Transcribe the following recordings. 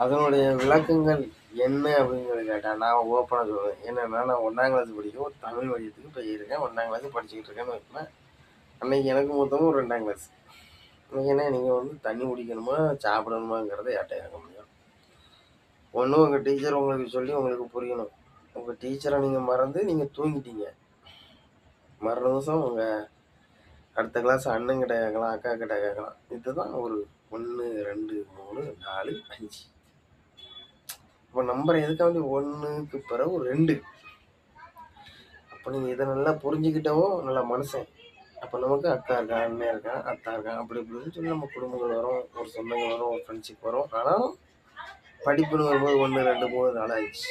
அதனுடைய விளக்கங்கள் என்ன அப்படிங்கிறத கேட்டால் நான் ஓப்பனாக சொல்லுவேன். என்னென்னா, நான் 1ஆம் கிளாஸ் படிக்க ஒரு தமிழ் மீடியத்துக்கு போயிருக்கேன். 1ஆம் கிளாஸ் படிச்சுக்கிட்டு இருக்கேன்னு வைப்பேன். அன்னைக்கு எனக்கு மூத்தவங்க ஒரு 2ஆம் கிளாஸ். இன்னைக்கு என்ன, நீங்கள் வந்து தண்ணி குடிக்கணுமா சாப்பிடணுமாங்கிறத யார்கிட்ட கேட்க முடியும்? ஒன்று உங்கள் டீச்சர் உங்களுக்கு சொல்லி உங்களுக்கு புரியணும். உங்கள் டீச்சரை நீங்கள் மறந்து நீங்கள் தூங்கிட்டீங்க. மறு நிமிஷம் உங்கள் அடுத்த கிளாஸ் அண்ணங்கிட்ட கேட்கலாம், அக்கா கிட்ட கேட்கலாம். இதுதான் ஒரு 1 2 3 4 5. இப்போ நம்பர் எதுக்காண்டி 1க்கு பிறகு 2. அப்போ நீங்கள் இதை நல்லா புரிஞ்சுக்கிட்டவோ நல்ல மனுஷன். அப்போ நமக்கு அக்கா இருக்கா, அண்ணன் இருக்கான், அத்தா இருக்கான், அப்படி இப்படின்னு சொல்லி நம்ம குடும்பங்கள் வரும், ஒரு சொந்தங்கள் வரும், ஒரு ஃப்ரெண்ட்ஷிப் வரும். ஆனாலும் படிப்புன்னு வரும்போது 1 2 3 4 5.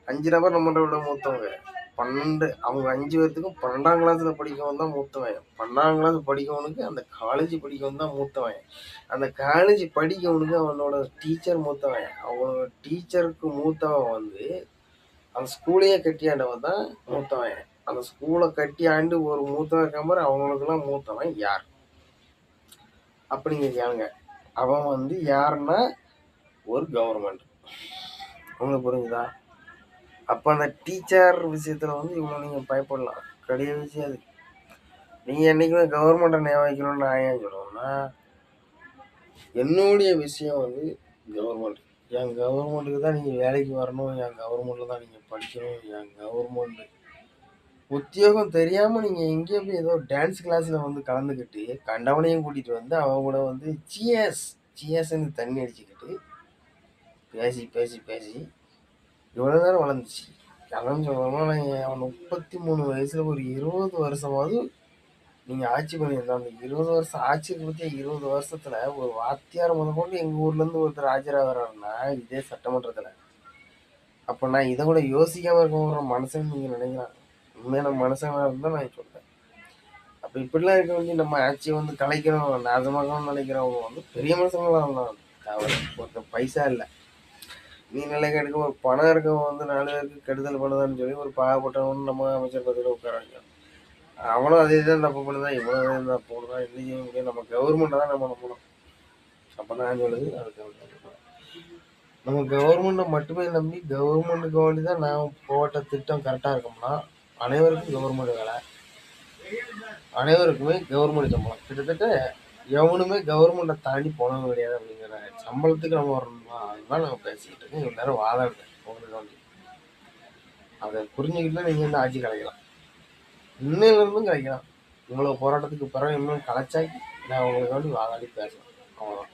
5 நபர் நம்மளை விட மூத்தவங்க. 12 அவங்க 5 பேர்த்துக்கும் 12ஆம் கிளாஸில் படிக்கவன் தான் மூத்தவன். 12ஆம் கிளாஸ் படிக்கவனுக்கு அந்த காலேஜ் படிக்கவன் தான் மூத்தவன். அந்த காலேஜ் படிக்கவனுக்கு அவனோட டீச்சர் மூத்தவன். அவனோட டீச்சருக்கு மூத்தவன் வந்து அந்த ஸ்கூலையே கட்டியாண்டவன் தான் மூத்தவன். அந்த ஸ்கூலை கட்டி ஆண்டு ஒரு மூத்தவன் இருக்க மாதிரி அவங்களுக்கெல்லாம் மூத்தவன் யார் அப்படிங்க கேளுங்க. அவன் வந்து யாருன்னா ஒரு கவர்மெண்ட். உங்களுக்கு புரிஞ்சுதா? அப்போ அந்த டீச்சர் விஷயத்தில் வந்து இவ்வளோ நீங்கள் பயப்படலாம் கிடையவே செய்யாது. நீங்கள் என்றைக்குமே கவர்மெண்ட்டை நியமிக்கணும்னு நான் ஏன் சொல்லணும்னா, என்னுடைய விஷயம் வந்து கவர்மெண்ட். என் கவர்மெண்ட்டுக்கு தான் நீங்கள் வேலைக்கு வரணும், என் கவர்மெண்ட்டில் தான் நீங்கள் படிக்கணும், என் கவர்மெண்ட் உத்தியோகம் தெரியாமல் நீங்கள் எங்கேயோ போய் ஏதோ டான்ஸ் கிளாஸில் வந்து கலந்துக்கிட்டு கண்டவனையும் கூட்டிகிட்டு வந்து அவன் கூட வந்து சிஎஸ்ன்னு தண்ணி அடிச்சுக்கிட்டு பேசி பேசி பேசி இவ்வளோ நேரம் வளர்ந்துச்சு. அதெல்லாம் சொல்லணும்னா, அவன் 33 வயசில் ஒரு 20 வருஷமாவது நீங்கள் ஆட்சி பண்ணியிருந்தோம். அந்த 20 வருஷம் ஆட்சியை பற்றி 20 வருஷத்தில் ஒரு வாத்தியார் முதற்கொண்டு எங்கள் ஊர்லேருந்து ஒருத்தர் ஆஜராகிறாருன்னா இதே சட்டமன்றத்தில். அப்போ நான் இதை கூட யோசிக்காமல் இருக்க மனுஷன் நீங்கள் நினைக்கிறாங்க. உண்மையான மனுஷனாக இருந்தால் நான் சொல்கிறேன். அப்போ இப்படிலாம் இருக்க வேண்டிய நம்ம ஆட்சியை வந்து கலைக்கிறோம், நாசமாக்கணும்னு நினைக்கிறவங்க வந்து பெரிய மனுஷங்களாக இருந்தாலும் தவறு. ஒருத்தர் பைசா இல்லை, நீ நிலைக்கு எடுக்க ஒரு பணம் இருக்கவங்க வந்து 4 பேருக்கு கெடுதல் பண்ணுதான்னு சொல்லி ஒரு பாவப்பட்டவன் நம்ம அமைச்சர் பதவியில் உட்காராங்க. அவனும் அதே தான் தப்பு பண்ணுதான், இவனும் அதே தான் தப்பு பண்ணுதான். என்ன செய்ய முடியும்? நம்ம கவர்மெண்ட்டை தான் நம்ம நம்பணும். அப்போ நான் சொல்லுது அதுக்கு நம்ம கவர்மெண்ட்டை மட்டுமே நம்பி கவர்மெண்ட்டுக்கு வேண்டி தான் நான் போட்ட திட்டம் கரெக்டாக இருக்கோம்னா அனைவருக்கும் கவர்மெண்ட் வேலை, அனைவருக்குமே கவர்மெண்ட் சம்பளம். கிட்டத்தட்ட எவனுமே கவர்மெண்ட்டை தாண்டி போன கிடையாது அப்படிங்கிற சம்பளத்துக்கு நம்ம வரணுமா? அதுதான் நாங்கள் பேசிக்கிட்டு இருக்கோம். இவ்வளோ நேரம் வாதாடுறேன் உங்களுக்கு வேண்டி. அதை புரிஞ்சுக்கிட்டு நீங்கள் வந்து ஆட்சி கலைக்கலாம், இன்னையிலிருந்தும் கிடைக்கலாம். இவ்வளோ போராட்டத்துக்கு பிறகு இன்னும் கலைச்சாக்கி நான் உங்களுக்கு வேண்டி வாதாடி பேசலாம். அவ்வளோதான்.